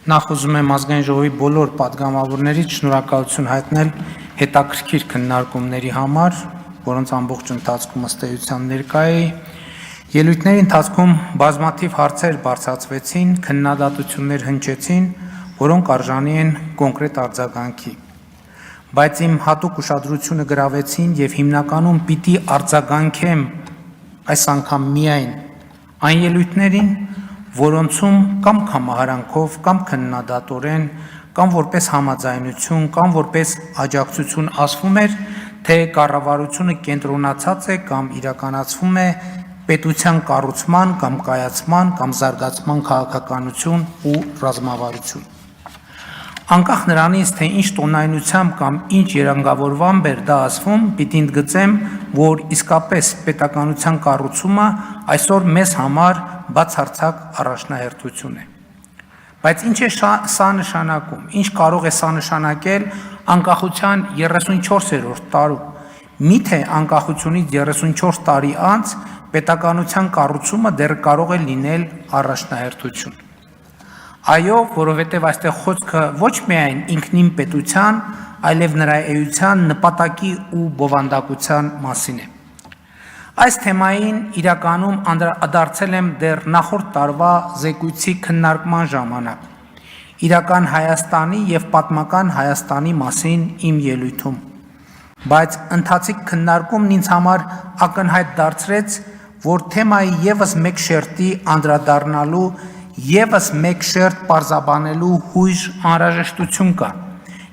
Նախ ուզում եմ ազգային ժողովի բոլոր պատգամավորներից շնորհակալություն հայտնել հետաքրքիր քննարկումների համար, որոնց ամբողջ ընթացքում ըստ էության ներկա էի։ Ելույթների ընթացքում բազմաթիվ հարցեր բարձրացվեցին, քննադատություններ հնչեցին, որոնք արժանի են կոնկրետ արձագանքի։ Բայց իմ հատուկ ուշադրությունը գրավեցին եւ հիմնականում պիտի արձագանքեմ այս անգամ միայն այն ելույթներին, որոնցում կամ կամահարանքով, կամ քննադատորեն, կամ որպես համաձայնություն, կամ որպես աջակցություն ասվում էր, թե կառավարությունը կենտրոնացած է կամ իրականացվում է պետության կառուցման կամ կայացման կամ զարգացման քաղաքականություն ու ռազմավարություն։ Անկախ նրանից, թե ինչ տոնայնությամբ կամ ինչ երանգավորվամբ էր դա ասվում, պիտի ընդգծեմ, որ իսկապես պետականության կառուցումը այսօր մեզ համար բացարձակ առաջնահերթություն է։ Բայց ինչ է սա նշանակում, ինչ կարող է սա նշանակել անկախության 34-րդ տարում, միթե անկախությունից 34 տարի անց պետականության կառուցումը դեռ կարող է լինել առաջնահերթություն։ Այո, որովհետև այստեղ խոսքը ոչ միայն ինքնին պետության, այլև նրա էության, նպատակի ու բովանդակության մասին է։ Այս թեմային իրականում անդրադարձել եմ դեռ նախորդ տարվա զեկույցի քննարկման ժամանակ, իրական Հայաստանի և պատմական Հայաստանի մասին իմ ելույթում, բայց ընթացիկ քննարկումն ինձ համար ակնհայտ դարձրեց, որ թեմայի ևս մեկ շերտի անդրադառնալու, ևս մեկ շերտ պարզաբանելու հույժ անհրաժեշտություն կա,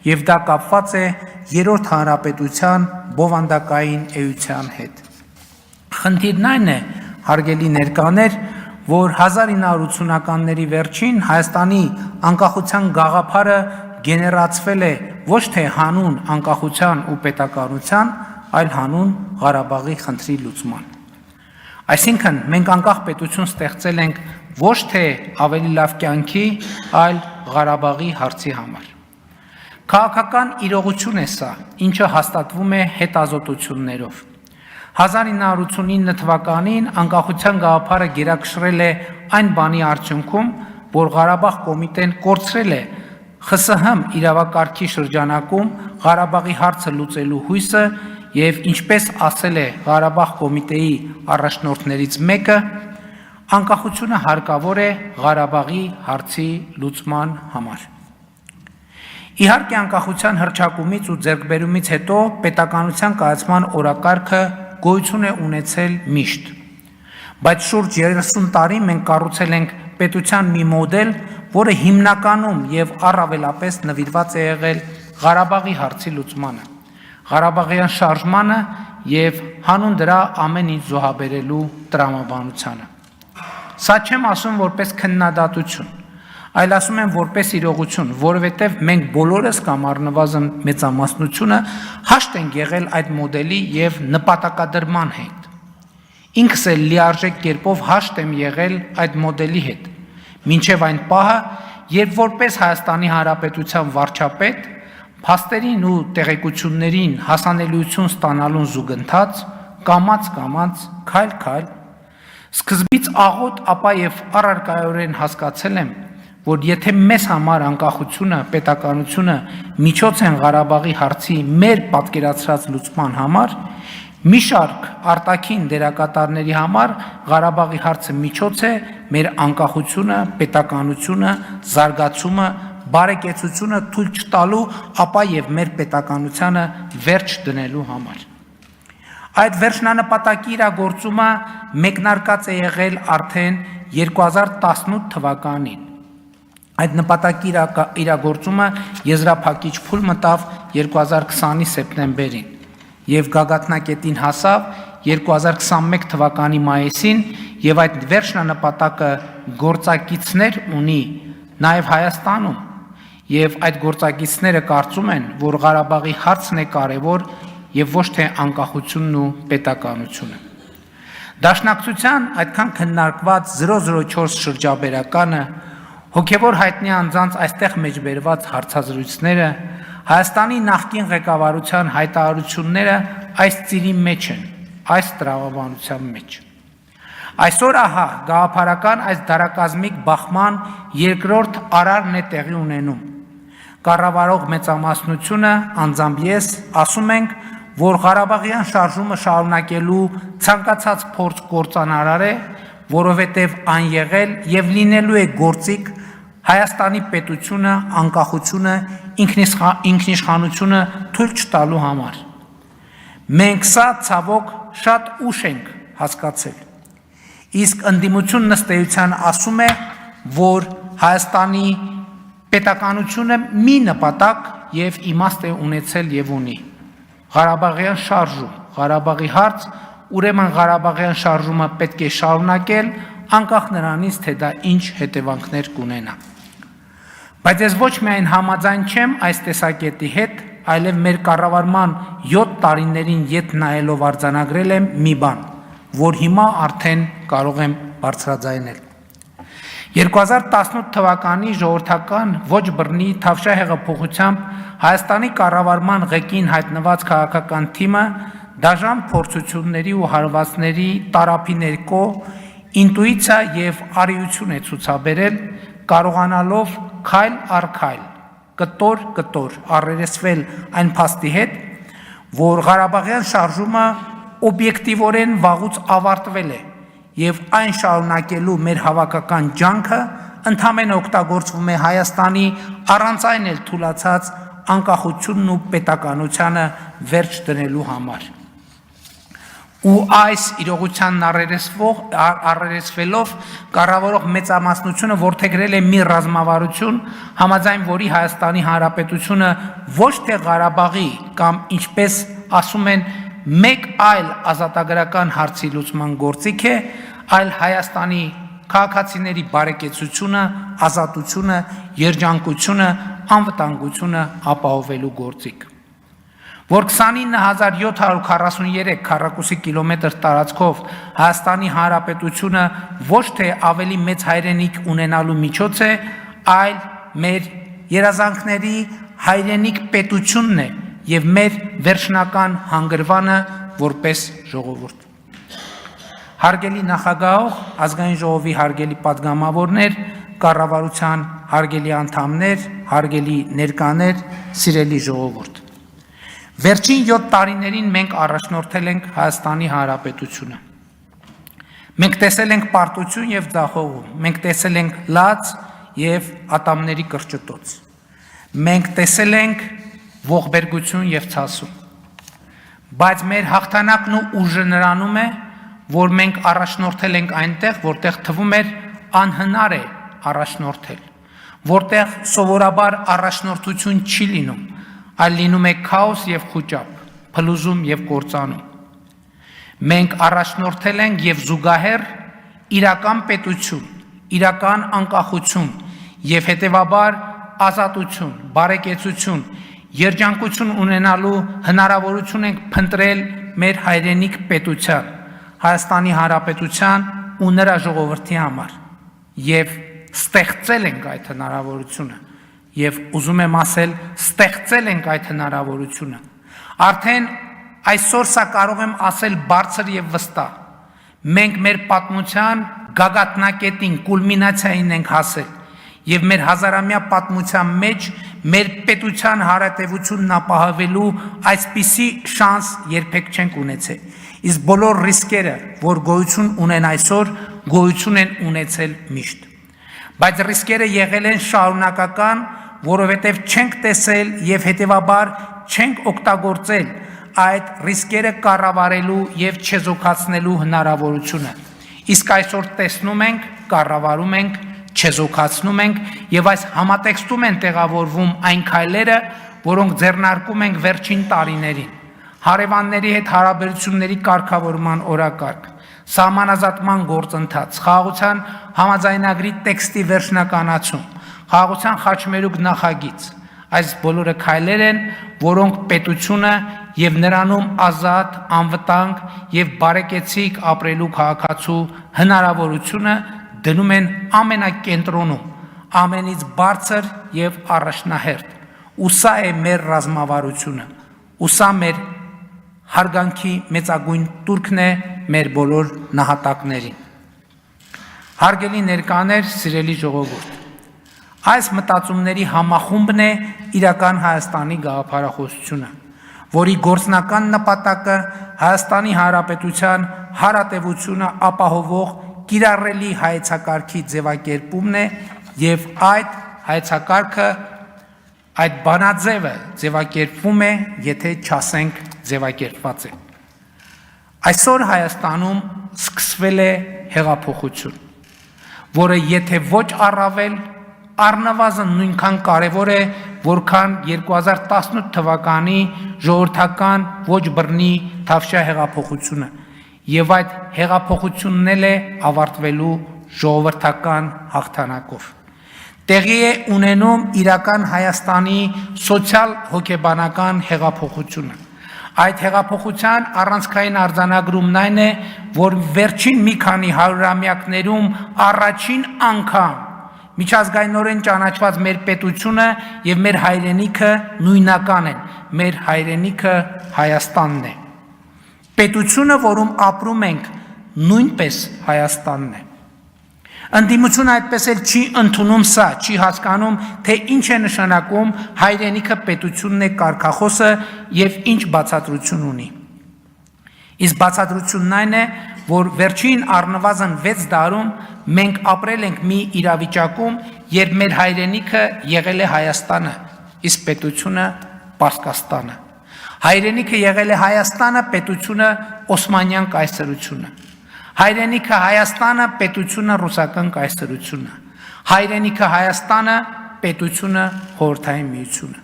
և դա կապված է Երրորդ հանրապետության բովանդակային էության հետ։ Խնդիրն այն է, հարգելի ներկաներ, որ 1980-ականների վերջին Հայաստանի անկախության գաղափարը գեներացվել է ոչ թե հանուն անկախության ու պետականության, այլ հանուն Ղարաբաղի խնդրի լուծման։ Այսինքն, մենք անկախ պետություն ստեղծել ենք ոչ թե ավելի լավ կյանքի, այլ Ղարաբաղի հարցի համար։ Քաղաքական իրողություն է սա, ինչը հաստատվում է հետազոտություններով։ 1989 թվականին անկախության գաղափարը գերակշռել է այն բանի արդյունքում, որ Ղարաբաղ կոմիտեն կորցրել է ԽՍՀՄ իրավակարգի շրջանակում Ղարաբաղի հարցը լուծելու հույսը և ինչպես ասել է Ղարաբաղ կոմիտեի առաջնորդներից մեկը, անկախությունը հարկավոր է Ղարաբաղի հարցի լուծման համար։ Իհարկե անկախության հռչակումից ու ձեռքբերումից հետո պետականության կայացման օրակարգը գոյություն է ունեցել միշտ, բայց շուրջ 30 տարի մենք կառուցել ենք պետության մի մոդել, որը հիմնականում և առավելապես նվիրված է եղել Ղարաբաղի հարցի լուծմանը, Ղարաբաղյան շարժմանը և հանուն դրա ամեն ինչ զոհաբերելու տրամաբանությանը։ Սա չեմ ասում որպես քննադատություն, այլ ասում եմ որպես իրողություն, որովհետև մենք բոլորս կամ առնվազն մեծամասնությունը հաշտ ենք եղել այդ մոդելի և նպատակադրման հետ։ Ինքս էլ լիարժեք կերպով հաշտ եմ եղել այդ մոդելի հետ, մինչև այն պահը, երբ որպես Հայաստանի Հանրապետության վարչապետ, փաստերին ու տեղեկություններին հասանելիություն ստանալուն զուգընթաց, կամաց, քայլ, սկզբից աղոտ, ապա և առարկայորեն հասկացել եմ, որ եթե մեզ համար անկախությունը, պետականությունը միջոց են Ղարաբաղի հարցի մեր պատկերացրած լուծման համար, մի շարք արտաքին դերակատարների համար Ղարաբաղի հարցը միջոց է մեր անկախությունը, պետականությունը, զարգացումը, բարեկեցությունը թույլ չտալու, ապա և մեր պետականությանը վերջ դնելու համար։ Այդ վերջնանպատակի իրագործումը մեկնարկած է եղել արդեն 2018 թվականին։ Այդ նպատակի իրագործումը եզրափակիչ փուլ մտավ 2020-ի սեպտեմբերին և գագաթնակետին հասավ 2021 թվականի մայիսին և այդ վերջնանպատակը գործակիցներ ունի նաև Հայաստանում և այդ գործակիցները կարծում են, որ Ղարաբաղի հարցն է կարևոր և ոչ թե անկախությունն ու պետականությունը։ Դաշնակցության այդքան քննարկված 004 շրջաբերականը, հոգևոր հայտնի անձանց այստեղ մեջբերված հարցազրույցները, Հայաստանի նախկին ղեկավարության հայտարարությունները այս ծիրի մեջ են, այս տրամաբանության մեջ։ Այսօր ահա գաղափարական այս դարակազմիկ բախման երկրորդ արարն է տեղի ունենում։ Կառավարող մեծամասնությունը, անձամբ ես, ասում ենք, որ Ղարաբաղյան շարժումը շարունակելու ցանկացած փորձ կործանարար է, որովհետև այն եղել եւ լինելու է գործիք Հայաստանի պետությունը, անկախությունը, ինքնիշխանությունը թույլ չտալու համար։ Մենք սա ցավոք շատ ուշ ենք հասկացել։ Իսկ ընդդիմությունն ըստ էության ասում է, որ Հայաստանի պետականությունը մի նպատակ եւ իմաստ է ունեցել եւ ունի։ Ղարաբաղյան շարժում, Ղարաբաղի հարց, ուրեմն Ղարաբաղյան շարժումը պետք է շարունակել, անկախ նրանից, թե դա ինչ հետևանքներ կունենա։ Բայց ես ոչ միայն համաձայն չեմ այս տեսակետի հետ, այլև մեր կառավարման 7 տարիներին ետ նայելով արձանագրել եմ մի բան, որ հիմա արդեն կարող եմ բարձրաձայնել։ 2018 թվականի ժողովրդական ոչ բռնի Թավշյա հեղափոխությամբ Հայաստանի կառավարման ղեկին հայտնված քաղաքական թիմը դաժան փորձությունների ու հարվածների տարափի ներքո ինտուիցիա եւ արիություն է ցուցաբերել, կարողանալով քայլ առ քայլ, կտոր առերեսվել այն փաստի հետ, որ Ղարաբաղյան շարժումը օբյեկտիվորեն վաղուց ավարտվել է եւ այն շարունակելու մեր հավաքական ջանքը ընդհանրապես օգտագործվում է Հայաստանի առանց այն էլ թուլացած անկախությունն ու պետականությանը վերջ դնելու համար։ Ու այս իրողությանն առերեսվելով կառավարող մեծամասնությունը որդեգրել է մի ռազմավարություն, համաձայն որի Հայաստանի Հանրապետությունը ոչ թե Ղարաբաղի կամ ինչպես ասում են մեկ այլ ազատագրական հարցի լուծման գործիք է, այլ Հայաստանի քաղաքացիների բարեկեցությունը, ազատությունը, երջանկությունը, անվտանգությունը ապահովելու գործիք։ Որ 29743 քառակուսի կիլոմետր տարածքով Հայաստանի Հանրապետությունը ոչ թե ավելի մեծ հայրենիք ունենալու միջոց է, այլ մեր երազանքների հայրենիք պետությունն է եւ մեր վերջնական հանգրվանը որպես ժողովուրդ։ Հարգելի նախագահող, ազգային ժողովի հարգելի պատգամավորներ, կառավարության հարգելի անդամներ, հարգելի ներկաներ, սիրելի ժողովուրդ։ Վերջին 7 տարիներին մենք առաջնորդել ենք Հայաստանի Հանրապետությունը։ Մենք տեսել ենք պարտություն եւ ձախողում, մենք տեսել ենք լաց եւ ատամների կրճտոց։ Մենք տեսել ենք ողբերգություն եւ ցասում։ Բայց մեր հաղթանակն ու ուժը նրանում է, որ մենք առաջնորդել ենք այնտեղ, որտեղ թվում էր անհնար է առաջնորդել, որտեղ սովորաբար առաջնորդություն չի լինում, այլ լինում է քաոս եւ խուճապ, փլուզում եւ կործանում։ Մենք առաջնորդել ենք եւ զուգահեռ իրական պետություն, իրական անկախություն եւ հետեւաբար ազատություն, բարեկեցություն, երջանկություն ունենալու հնարավորություն ենք փնտրել մեր հայրենիք պետության, Հայաստանի Հանրապետության ու նրա ժողովրդի համար եւ ստեղծել ենք այդ հնարավորությունը եւ ուզում եմ ասել ստեղծել ենք այդ հնարավորությունը արդեն այսօր սա կարող եմ ասել բարձր եւ վստահ մենք մեր պատմության գագաթնակետին կուլմինացիային ենք հասել եւ մեր հազարամյա պատմության մեջ մեր պետության հարատեվությունն ապահովելու այսպիսի շանս երբեք չենք ունեցել իսկ բոլոր ռիսկերը որ գոյություն ունեն այսօր գոյություն են ունեցել միշտ բայց ռիսկերը եղել են շարունակական որովհետև չենք տեսել եւ հետեւաբար չենք օգտագործել այդ ռիսկերը կառավարելու եւ չեզոքացնելու հնարավորությունը իսկ այսօր տեսնում ենք կառավարում ենք չեզոքացնում ենք եւ այս համատեքստում են տեղավորվում այն քայլերը որոնք ձեռնարկում ենք վերջին տարիներին հարևանների հետ հարաբերությունների կարգավորման օրակարգ սահմանազատման գործընթաց խաղաղության համաձայնագրի տեքստի վերջնականացում խաղաղության խաչմերուկ նախագիծ այս բոլորը քայլեր են որոնք պետությունը եւ նրանում ազատ անվտանգ եւ բարեկեցիկ ապրելու քաղաքացու հնարավորությունը դնում են ամենակենտրոնում ամենից բարձր եւ առաջնահերթ ու սա է մեր ռազմավարությունը ու սա մեր հարգանքի մեծագույն տուրքն է մեր բոլոր նահատակներին Հարգելի ներկաներ, սիրելի ժողովուրդ, այս մտածումների համախումբն է իրական Հայաստանի գաղափարախոսությունը, որի գործնական նպատակը Հայաստանի Հանրապետության հարատևությունը ապահովող կիրառելի հայեցակարգի ձևակերպումն է եւ այդ հայեցակարգը այդ բանաձևը ձևակերպվում է, եթե չասենք ձևակերպված է։ Այսօր Հայաստանում սկսվել է հեղափոխություն, որը եթե ոչ առավել, առնվազն նույնքան կարևոր է, որքան 2018 թվականի ժողովրդական ոչ բռնի Թավշյա հեղափոխությունը, եւ այդ հեղափոխությունն էլ է ավարտվելու ժողովրդական հաղթանակով։ Տեղի է ունենում իրական Հայաստանի սոցիալ-հոգեբանական հեղափոխությունը։ Այդ հեղափոխության առանցքային արձանագրումն այն է, որ վերջին մի քանի հարյուրամյակներում առաջին անգամ միջազգայինորեն ճանաչված մեր պետությունը եւ մեր հայրենիքը նույնական են, մեր հայրենիքը Հայաստանն է։ Պետությունը, որում ապրում ենք, նույնպես Հայաստանն է։ Ընդդիմությունը այդպես էլ չի ընդունում սա, չի հասկանում, թե ինչ է նշանակում հայրենիքը պետությունն է կարգախոսը եւ ինչ բացատրություն ունի։ Իսկ բացատրությունն այն է, որ վերջին առնվազն 6 դարում մենք ապրել ենք մի իրավիճակում, երբ մեր հայրենիքը եղել է Հայաստանը, իսկ պետությունը Պարսկաստանը։ Հայրենիքը եղել է Հայաստանը, պետությունը Օսմանյան կայսրությունը։ Հայրենիքը Հայաստանը, պետությունը ռուսական կայսրությունը։ Հայրենիքը Հայաստանը, պետությունը Խորհրդային Միությունը։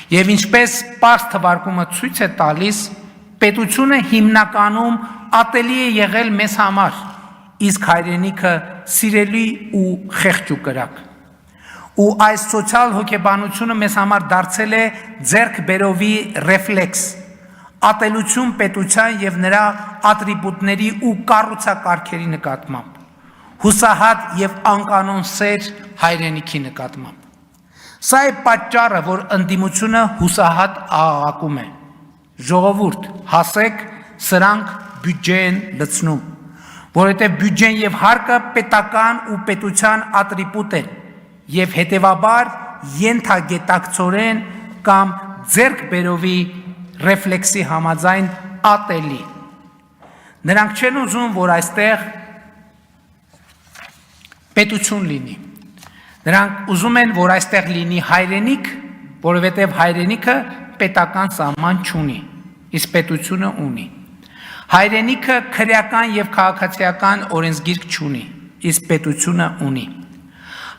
Եվ ինչպես պարզ թվարկումը ցույց է տալիս, պետությունը հիմնականում ատելի է եղել մեզ համար, իսկ հայրենիքը սիրելի ու խեղճ ու կրակ։ Ու այս սոցիալ հոգեբանությունը մեզ համար դարձել է ձեռքբերովի ռեֆլեքս, ատելություն պետության եւ նրա ատրիբուտների ու կառուցակարգերի նկատմամբ, հուսահատ եւ անկանոն սեր հայրենիքի նկատմամբ։ Սա է պատճառը, որ ընդդիմությունը հուսահատ աղաղակում է. ժողովուրդ, հասեք, սրանք բյուջե են լցնում, որովհետեւ բյուջեն եւ հարկը պետական ու պետության ատրիբուտ են եւ հետեւաբար ենթագետակցորեն կամ ձեռքբերովի ռեֆլեքսի համաձայն ատելի։ Նրանք չեն ուզում, որ այստեղ պետություն լինի։ Նրանք ուզում են, որ այստեղ լինի հայրենիք, որովհետև հայրենիքը պետական սահման չունի, իսկ պետությունը ունի։ Հայրենիքը քրեական եւ քաղաքացիական օրենսգիրք չունի, իսկ պետությունը ունի։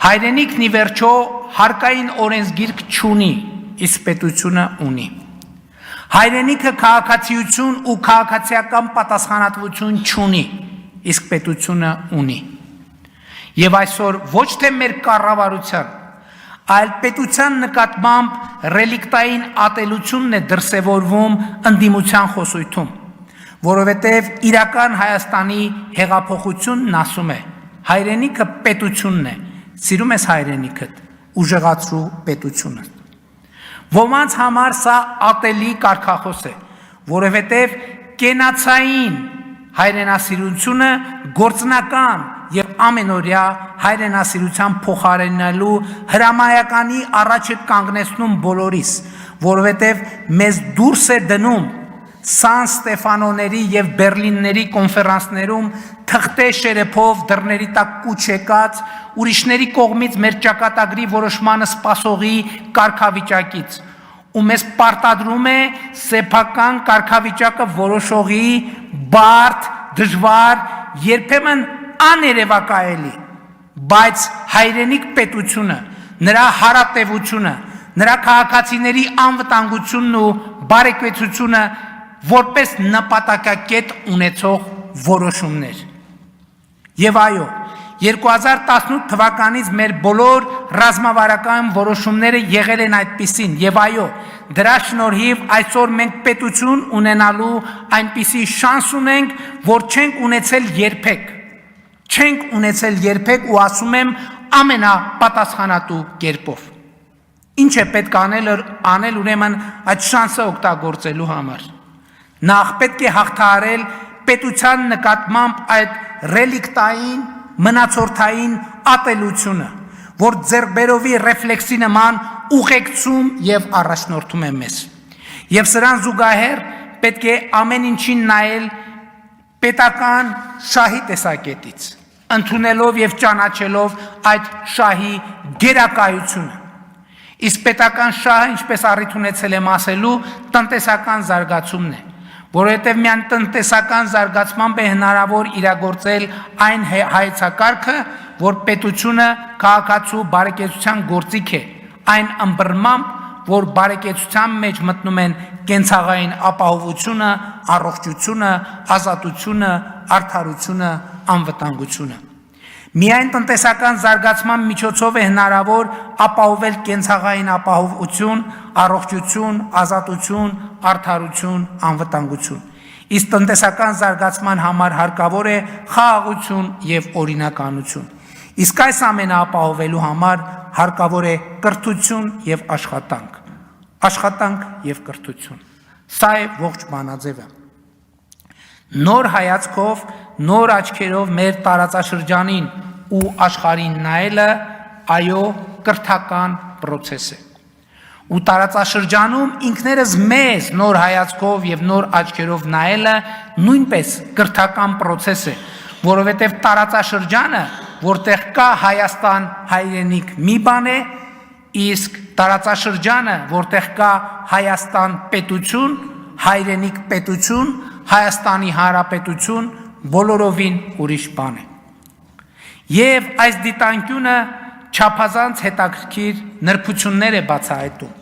Հայրենիքն ի վերջո հարկային օրենսգիրք չունի, իսկ պետությունը ունի։ Հայրենիքը քաղաքացիություն ու քաղաքացիական պատասխանատվություն չունի, իսկ պետությունը ունի։ Եվ այսօր ոչ թե մեր կառավարության, այլ պետության նկատմամբ ռելիկտային ատելությունն է դրսևորվում ընդդիմության խոսույթում, որովհետև իրական Հայաստանի հեղափոխությունն ասում է. հայրենիքը պետությունն է, սիրում ես հայրենիքդ, ուժեղացրու պետությունը։ Ոմանց համար սա ատելի կարգախոս է, որովհետև կենացային հայրենասիրությունը գործնական եւ ամենօրյա հայրենասիրության փոխարինելու հրամայականի առաջ է կանգնեցնում բոլորիս, որովհետև մեզ դուրս է դնում Սան Ստեֆանոների եւ Բերլինների կոնֆերանսներում թղթե շերեփով դռների տակ կուչ եկած ուրիշների կողմից մեր ճակատագրի որոշմանը սպասողի կարգավիճակից ու մեզ պարտադրում է սեփական կարգավիճակը որոշողի բարդ, դժվար, երբեմն աներևակայելի, բայց հայրենիք պետությունը, նրա հարատևությունը, նրա քաղաքացիների անվտանգությունն ու բարեկեցությունը որպես նպատակակետ ունեցող որոշումներ։ Եվ այո, 2018 թվականից մեր բոլոր ռազմավարական որոշումները եղել են այդպիսին, եւ այո, դրա շնորհիվ այսօր մենք պետություն ունենալու այնպիսի շանս ունենք, որ չենք ունեցել երբեք ու ասում եմ ամենապատասխանատու կերպով։ Ինչ է պետք անել ուրեմն այդ շանսը օգտագործելու համար։ Նախ պետք է հաղթահարել պետության նկատմամբ այդ ռելիկտային մնացորդային ատելությունը, որ ձեռքբերովի ռեֆլեքսի նման ուղեկցում եւ առաջնորդում է մեզ։ Եվ սրան զուգահեռ պետք է ամեն ինչին նայել պետական շահի տեսակետից, ընդունելով եւ ճանաչելով այդ շահի գերակայությունը։ Իսկ պետական շահը, ինչպես առիթ ունեցել եմ ասելու, տնտեսական զարգացումն է, որովհետև միայն տնտեսական զարգացմամբ է հնարավոր իրագործել այն հայեցակարգը, որ պետությունը քաղաքացու բարեկեցության գործիք է, այն ըմբռնմամբ, որ բարեկեցության մեջ մտնում են կենցաղային ապահովությունը, առողջությունը, ազատությունը, արդարությունը, անվտանգությունը։ Միայն տնտեսական զարգացման միջոցով է հնարավոր ապահովել կենցաղային ապահովություն, առողջություն, ազատություն, արդարություն, անվտանգություն։ Իսկ տնտեսական զարգացման համար հարկավոր է խաղաղություն եւ օրինականություն։ Իսկ այս ամենը ապահովելու համար հարկավոր է կրթություն եւ աշխատանք։ Աշխատանք եւ կրթություն։ Սա է ողջ բանաձևը։ Նոր հայացքով, նոր աչքերով մեր տարածաշրջանին ու աշխարհին նայելը, այո, կրթական process է։ Ու տարածաշրջանում ինքներս մեզ նոր հայացքով եւ նոր աչքերով նայելը նույնպես կրթական process է, որովհետեւ տարածաշրջանը, որտեղ կա Հայաստան հայրենիք մի բան է, իսկ տարածաշրջանը, որտեղ կա Հայաստան պետություն, հայրենիք պետություն, Հայաստանի Հանրապետություն, բոլորովին ուրիշ բան է։ Եվ այս դիտանկյունը չափազանց հետաքրքիր նրբություններ է բացահայտում։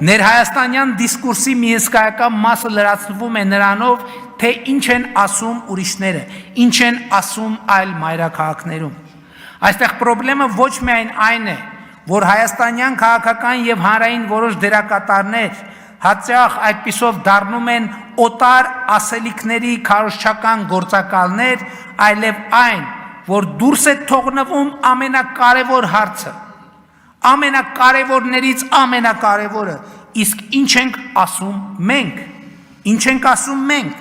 Ներհայաստանյան դիսկուրսի մի հսկայական մասը լրացվում է նրանով, թե ինչ են ասում ուրիշները, ինչ են ասում այլ մայրաքաղաքներում։ Այստեղ խնդրեմը ոչ միայն այն է, որ հայաստանյան քաղաքական եւ հանրային որոշ դերակատարներ հաճախ այդպիսով դառնում են օտար ասելիքների քարոզչական գործակալներ, այլև այն, որ դուրս է թողնվում ամենակարևոր հարցը, ամենակարևորներից ամենակարևորը, իսկ ինչ ենք ասում մենք, ինչ ենք ասում մենք։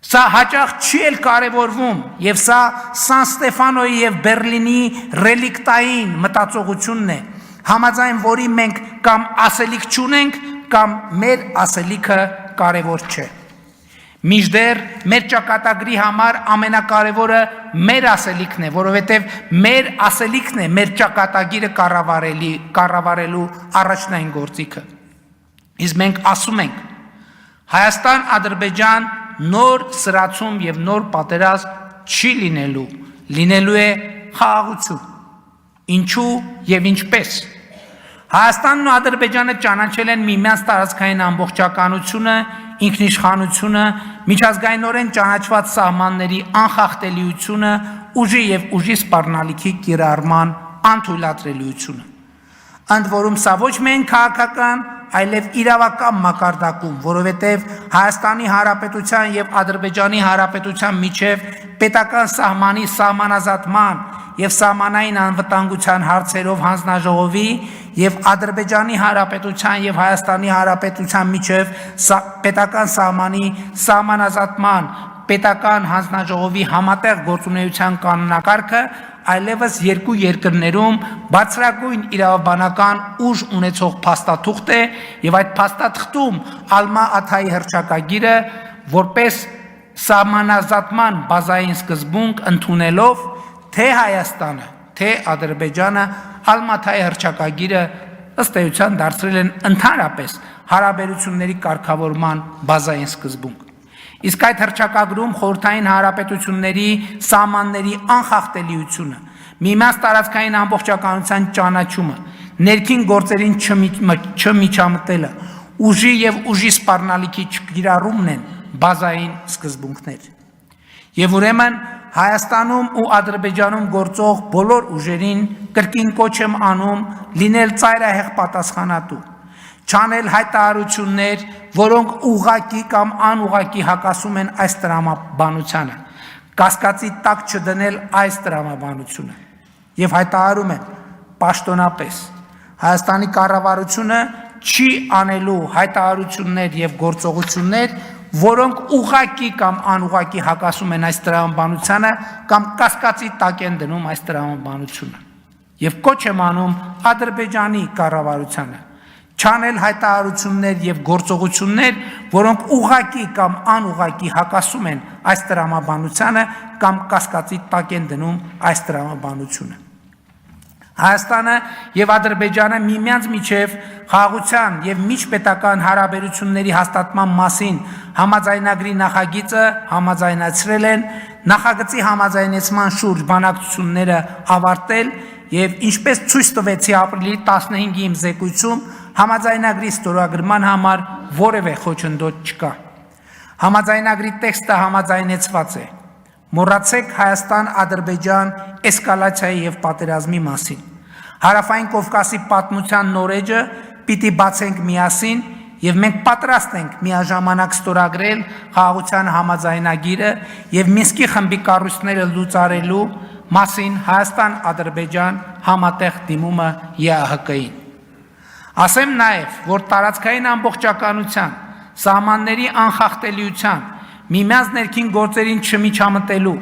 Սա հաճախ չի էլ կարևորվում, եւ սա Սան Ստեֆանոյի եւ Բերլինի ռելիկտային մտածողությունն է, համաձայն որի մենք կամ ասելիք չունենք, կամ մեր ասելիքը կարևոր չէ։ Մինչդեռ մեր ճակատագրի համար ամենակարևորը մեր ասելիքն է, որովհետև մեր ասելիքն է մեր ճակատագիրը կառավարելու առաջնային գործիքը։ Իսկ մենք ասում ենք. Հայաստան-Ադրբեջան նոր սրացում եւ նոր պատերազմ չի լինելու, լինելու է խաղաղություն։ Ինչու եւ ինչպես։ Հայաստանն ու Ադրբեջանը ճանաչել են միմյանց տարածքային ամբողջականությունը, ինքնիշխանությունը, միջազգայինորեն ճանաչված սահմանների անխախտելիությունը, ուժի եւ ուժի սպառնալիքի կիրառման անթույլատրելիությունը։ Ընդ որում սա ոչ միայն քաղաքական, այլև իրավական մակարդակում, որովհետև Հայաստանի Հանրապետության եւ Ադրբեջանի Հանրապետության միջև պետական սահմանի սահմանազատման եւ սահմանային անվտանգության հարցերով հանձնաժողովի եւ Ադրբեջանի Հանրապետության եւ Հայաստանի Հանրապետության միջև պետական սահմանի սահմանազատման պետական հանձնաժողովի համատեղ գործունեության կանոնակարգը այլևս երկու երկրներում բարձրագույն իրավաբանական ուժ ունեցող փաստաթուղթ է եւ այդ փաստաթղթում Ալմա Աթայի հռչակագիրը որպես սահմանազատման բազային սկզբունք ընդունելով թե Հայաստանը, թե Ադրբեջանը Ալմա Աթայի հռչակագիրը ըստ էության դարձրել են ընդհանրապես հարաբերությունների կարգավորման բազային սկզբունք։ Իսկ այդ հռչակագրում խորհրդային հանրապետությունների սահմանների անխախտելիությունը, միմյանց տարածքային ամբողջականության ճանաչումը, ներքին գործերին չմիջամտելը, ուժի եւ ուժի սպառնալիքի չկիրառումն են բազային սկզբունքներ։ Եվ ուրեմն Հայաստանում ու Ադրբեջանում գործող բոլոր ուժերին կրկին կոչ եմ անում լինել ծայրահեղ պատասխանատու, չանել հայտարարություններ, որոնք ուղղակի կամ անուղղակի հակասում են այս տրամաբանությանը, կասկածի տակ չդնել այս տրամաբանությունը եւ հայտարարում եմ պաշտոնապես Հայաստանի կառավարությունը չի անելու հայտարարություններ եւ գործողություններ, որոնք ուղղակի կամ անուղղակի հակասում են այս տրամաբանությանը կամ կասկածի տակ են դնում այս տրամաբանությունը։ Եվ կոչ եմ անում Ադրբեջանի կառավարությանը չանել հայտարարություններ եւ գործողություններ, որոնք ուղղակի կամ անուղղակի հակասում են այս տրամաբանությանը կամ կասկածի տակ են դնում այս տրամաբանությունը։ Հայաստանը եւ Ադրբեջանը միմյանց միջև խաղաղության եւ միջպետական հարաբերությունների հաստատման մասին համաձայնագրի նախագիծը համաձայնացրել են, նախագծի համաձայնեցման շուրջ բանակցությունները ավարտել եւ ինչպես ցույց տվեցի ապրիլի 15-ի իմ զեկույցում, համաձայնագրի ստորագրման համար որևէ խոչընդոտ չկա։ Համաձայնագրի տեքստը համաձայնեցված է։ Մոռացեք Հայաստան-Ադրբեջան էսկալացիայի եւ պատերազմի մասին։ Հարավային Կովկասի պատմության նորեջը պիտի բացենք միասին եւ մենք պատրաստ ենք միաժամանակ ստորագրել խաղաղության համաձայնագիրը եւ Մինսկի խմբի կառույցները լուծարելու մասին Հայաստան-Ադրբեջան համատեղ դիմումը ԵԱՀԿ-ին։ Ասեմ նաեւ, որ տարածքային ամբողջականության, սահմանների անխախտելիության, միմյանց ներքին գործերին չմիջամտելու,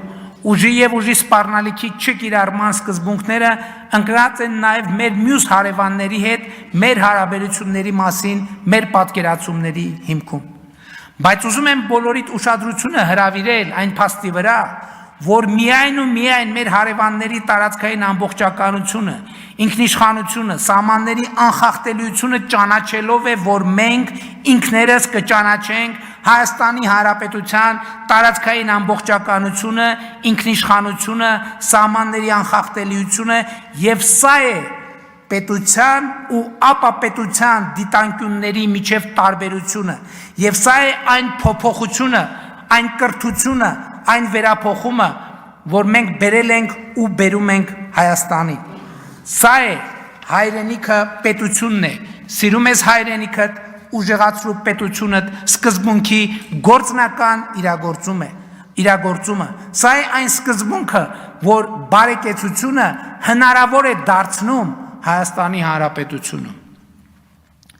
ուժի եւ ուժի սպառնալիքի չկիրառման սկզբունքները ընկրած են նաեւ մեր մյուս հարևանների հետ մեր հարաբերությունների մասին մեր պատկերացումների հիմքում։ Բայց ուզում եմ բոլորիդ ուշադրությունը հրավիրել այն փաստի վրա, որ միայն ու միայն մեր հարևանների տարածքային ամբողջականությունը, ինքնիշխանությունը, սահմանների անխախտելիությունը ճանաչելով է, որ մենք ինքներս կճանաչենք Հայաստանի Հանրապետության տարածքային ամբողջականությունը, ինքնիշխանությունը, սահմանների անխախտելիությունը եւ սա է պետության ու ապապետության դիտանկյունների միջև տարբերությունը եւ սա է այն փոփոխությունը, այն կրթությունը, այն վերափոխումը, որ մենք բերել ենք ու բերում ենք Հայաստանին։ Սա է հայրենիքը պետությունն է, սիրում ես հայրենիքդ, ուժեղացրու պետությունդ սկզբունքի գործնական իրագործումը։ Սա է այն սկզբունքը, որ բարեկեցությունը հնարավոր է դարձնում Հայաստանի Հանրապետությունում։